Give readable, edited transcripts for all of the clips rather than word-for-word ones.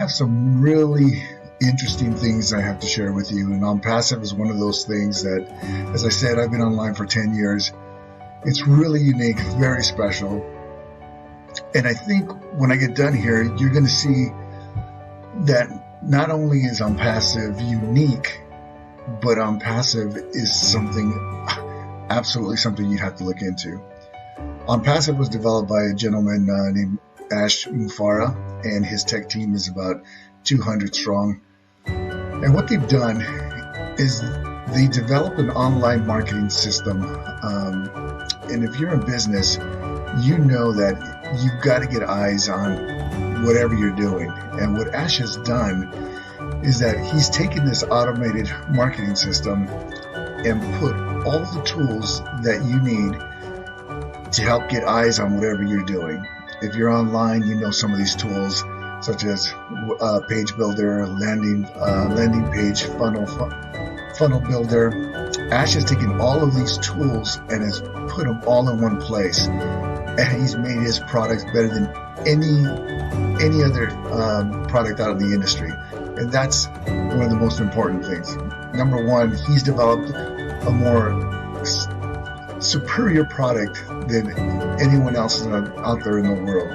Have some really interesting things I have to share with you, and ONPASSIVE is one of those things that, as I said, I've been online for 10 years. It's really unique, very special, and I think when I get done here, you're going to see that not only is ONPASSIVE unique, but ONPASSIVE is absolutely something you'd have to look into. ONPASSIVE was developed by a gentleman named Ash Mufara, and his tech team is about 200 strong. And what they've done is they developed an online marketing system. And if you're in business, you know that you've got to get eyes on whatever you're doing. And what Ash has done is that he's taken this automated marketing system and put all the tools that you need to help get eyes on whatever you're doing. If you're online, you know some of these tools, such as page builder, landing page, funnel builder. Ash has taken all of these tools and has put them all in one place, and he's made his products better than any other product out of the industry. And that's one of the most important things. Number one, he's developed a more superior product than anyone else out there in the world.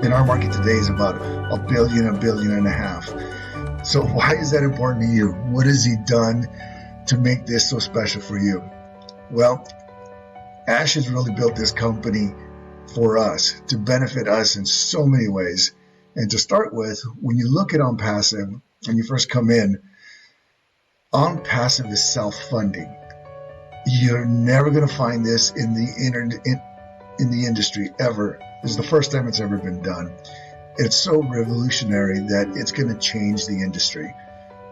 And our market today is about $1 billion and a half. So why is that important to you? What has he done to make this so special for you? Well, Ash has really built this company for us, to benefit us in so many ways. And to start with, when you look at ONPASSIVE, when you first come in, ONPASSIVE is self-funding. You're never going to find this in the industry ever. This is the first time it's ever been done. It's so revolutionary that it's going to change the industry.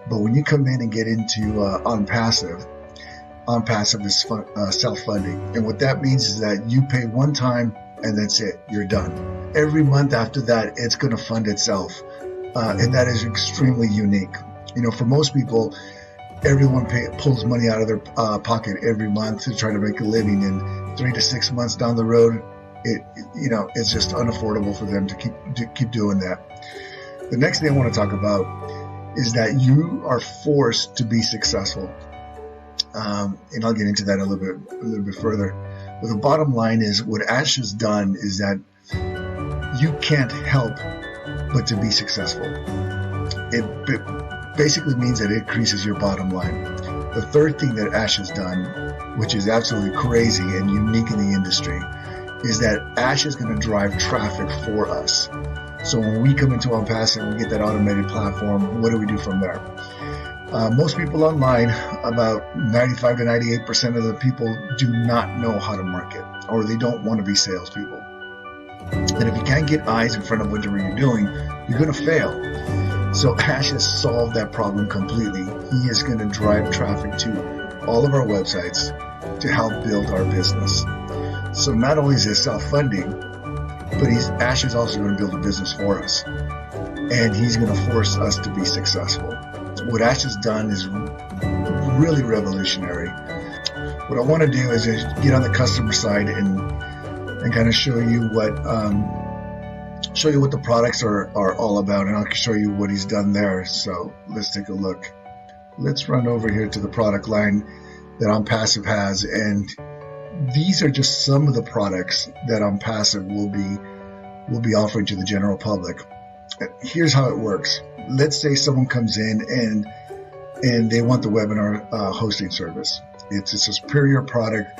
But when you come in and get into ONPASSIVE, ONPASSIVE is self-funding. And what that means is that you pay one time and that's it. You're done. Every month after that, it's going to fund itself. And that is extremely unique. You know, for most people, everyone pulls money out of their pocket every month to try to make a living, and 3 to 6 months down the road, it's just unaffordable for them to keep doing that. The next thing I want to talk about is that you are forced to be successful, and I'll get into that a little bit further. But the bottom line is, what Ash has done is that you can't help but to be successful. It basically means that it increases your bottom line. The third thing that Ash has done, which is absolutely crazy and unique in the industry, is that Ash is going to drive traffic for us. So when we come into ONPASSIVE and we get that automated platform, what do we do from there? Most people online, about 95 to 98% of the people do not know how to market, or they don't want to be salespeople. And if you can't get eyes in front of whatever you're doing, you're going to fail. So Ash has solved that problem completely. He is going to drive traffic to all of our websites to help build our business. So not only is it self-funding, but Ash is also going to build a business for us. And he's going to force us to be successful. What Ash has done is really revolutionary. What I want to do is just get on the customer side and kind of show you what the products are all about, and I'll show you what he's done there. So let's take a look. Let's run over here to the product line that ONPASSIVE has, and these are just some of the products that ONPASSIVE will be offering to the general public. Here's how it works. Let's say someone comes in and they want the webinar hosting service. It's a superior product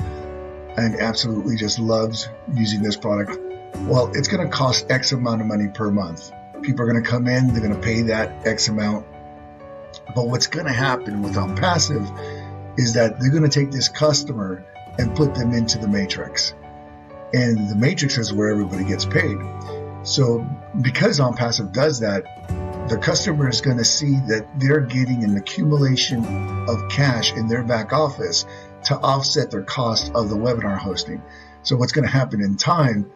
and absolutely just loves using this product. Well, it's going to cost X amount of money per month. People are going to come in, they're going to pay that X amount. But what's going to happen with ONPASSIVE is that they're going to take this customer and put them into the matrix. And the matrix is where everybody gets paid. So because ONPASSIVE does that, the customer is going to see that they're getting an accumulation of cash in their back office to offset their cost of the webinar hosting. So what's going to happen in time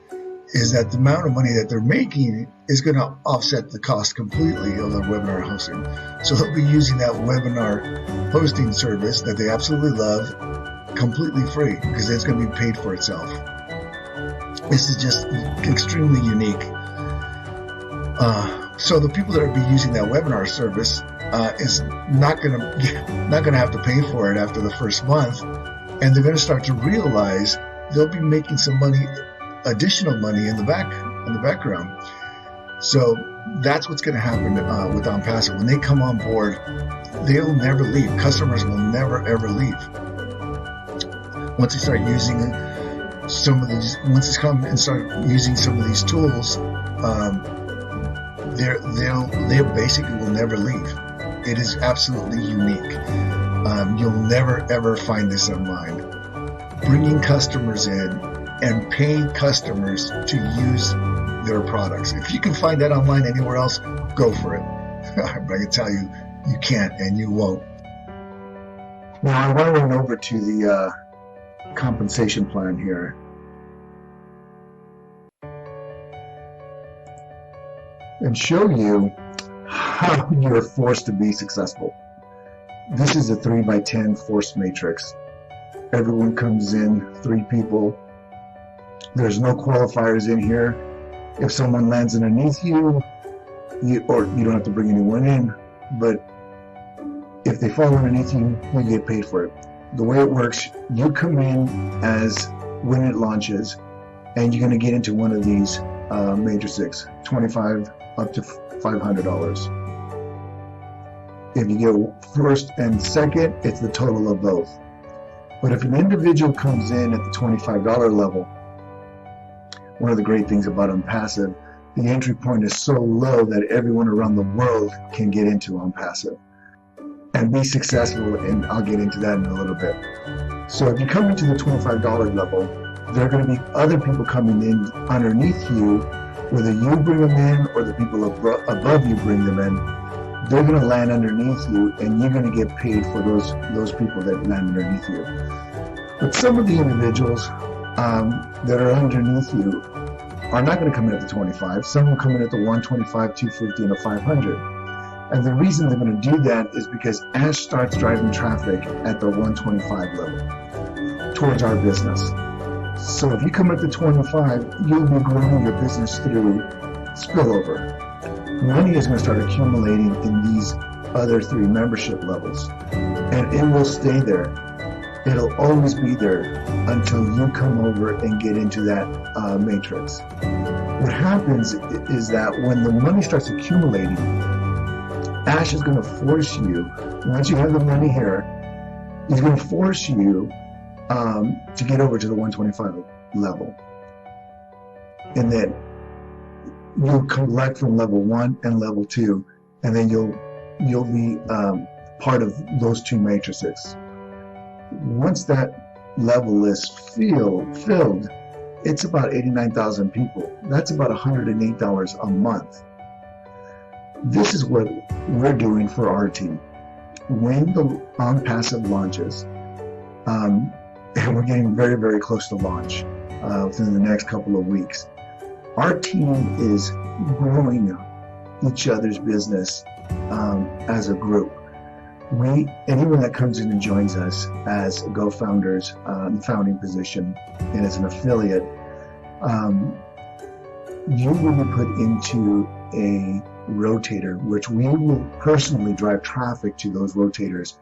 is that the amount of money that they're making is going to offset the cost completely of the webinar hosting. So they'll be using that webinar hosting service that they absolutely love completely free, because it's going to be paid for itself. This is just extremely unique. So the people that are be using that webinar service is not gonna have to pay for it after the first month, and they're gonna start to realize they'll be making some money, additional money in the background. So that's what's gonna happen with ONPASSIVE. When they come on board, they'll never leave. Customers will never ever leave. Once they start using once they come and start using some of these tools, they basically will never leave. It is absolutely unique. You'll never ever find this online. Bringing customers in and paying customers to use their products. If you can find that online anywhere else, go for it. I can tell you, you can't and you won't. Now I want to run over to the compensation plan here. And show you how you're forced to be successful. This is a 3x10 force matrix. Everyone comes in, 3 people. There's no qualifiers in here. If someone lands underneath you, you don't have to bring anyone in, but if they fall underneath you, you get paid for it. The way it works, you come in as when it launches, and you're going to get into one of these matrices, 25 up to $500. If you get first and second, it's the total of both. But if an individual comes in at the $25 level, one of the great things about ONPASSIVE, the entry point is so low that everyone around the world can get into ONPASSIVE and be successful, and I'll get into that in a little bit. So if you come into the $25 level, there are going to be other people coming in underneath you, whether you bring them in or the people above you bring them in. They're going to land underneath you, and you're going to get paid for those people that land underneath you. But some of the individuals that are underneath you are not going to come in at the 25. Some will come in at the 125, 250, and a 500. And the reason they're going to do that is because Ash starts driving traffic at the 125 level towards our business. So if you come at the 25, you'll be growing your business through spillover. Money is going to start accumulating in these other 3 membership levels, and it will stay there. It'll always be there until you come over and get into that matrix. What happens is that when the money starts accumulating, Ash is going to force you, once you have the money here, he's going to force you to get over to the 125 level. And then you'll collect from level 1 and level 2, and then you'll be part of those 2 matrices. Once that level is filled, it's about 89,000 people. That's about $108 a month. This is what we're doing for our team. When the ONPASSIVE launches, and we're getting very, very close to launch within the next couple of weeks, our team is growing each other's business as a group. Anyone that comes in and joins us as co-founders in the founding position and as an affiliate, you will be put into a rotator, which we will personally drive traffic to those rotators,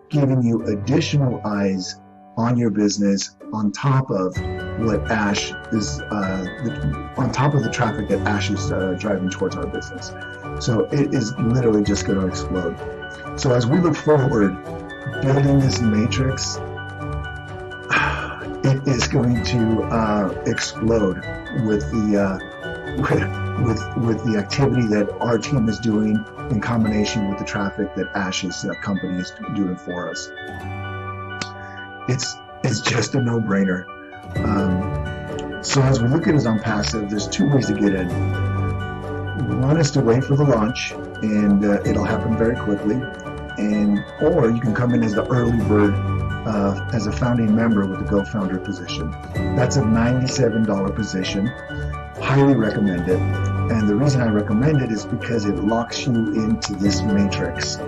giving you additional eyes on your business on top of what Ash is, on top of the traffic that Ash is driving towards our business. So it is literally just going to explode. So as we look forward, building this matrix, it is going to explode with the activity that our team is doing in combination with the traffic that Ash's company is doing for us. It's just a no-brainer. So as we look at it on ONPASSIVE, there's 2 ways to get in. One is to wait for the launch, and it'll happen very quickly. Or you can come in as the early bird, as a founding member with the Go Founder position. That's a $97 position. Highly recommend it. And the reason I recommend it is because it locks you into this matrix.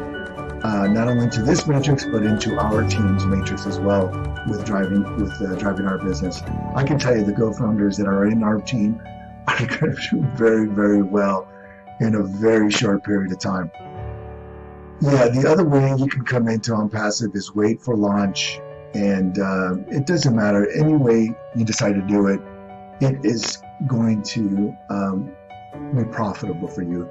Not only to this matrix, but into our team's matrix as well, with driving our business. I can tell you the Go Founders that are in our team are going to do very, very well in a very short period of time. Yeah, the other way you can come into ONPASSIVE is wait for launch, and it doesn't matter. Any way you decide to do it, it is going to be profitable for you.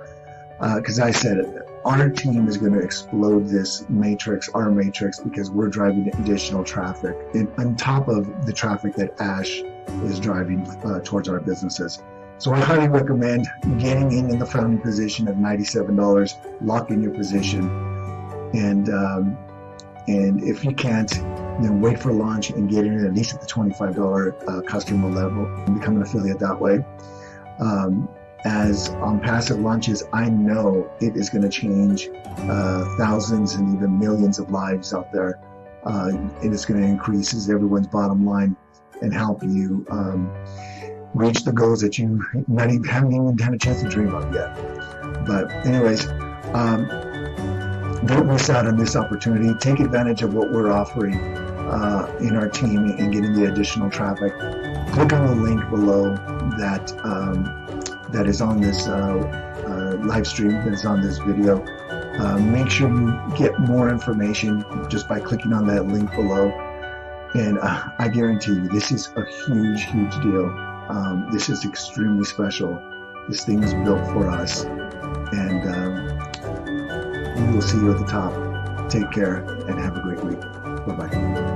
Because I said it, our team is going to explode this matrix, our matrix, because we're driving additional traffic and on top of the traffic that Ash is driving towards our businesses. So I highly recommend getting in the founding position of $97, lock in your position, and if you can't, then wait for launch and get in at least at the $25 customer level and become an affiliate that way. As ONPASSIVE launches, I know it is going to change thousands and even millions of lives out there. It is going to increase everyone's bottom line and help you reach the goals that you haven't even had a chance to dream of yet. But anyways, don't miss out on this opportunity. Take advantage of what we're offering in our team and getting the additional traffic. Click on the link below that is on this live stream, that is on this video. Make sure you get more information just by clicking on that link below. And I guarantee you, this is a huge, huge deal. This is extremely special. This thing is built for us. And we will see you at the top. Take care and have a great week. Bye-bye.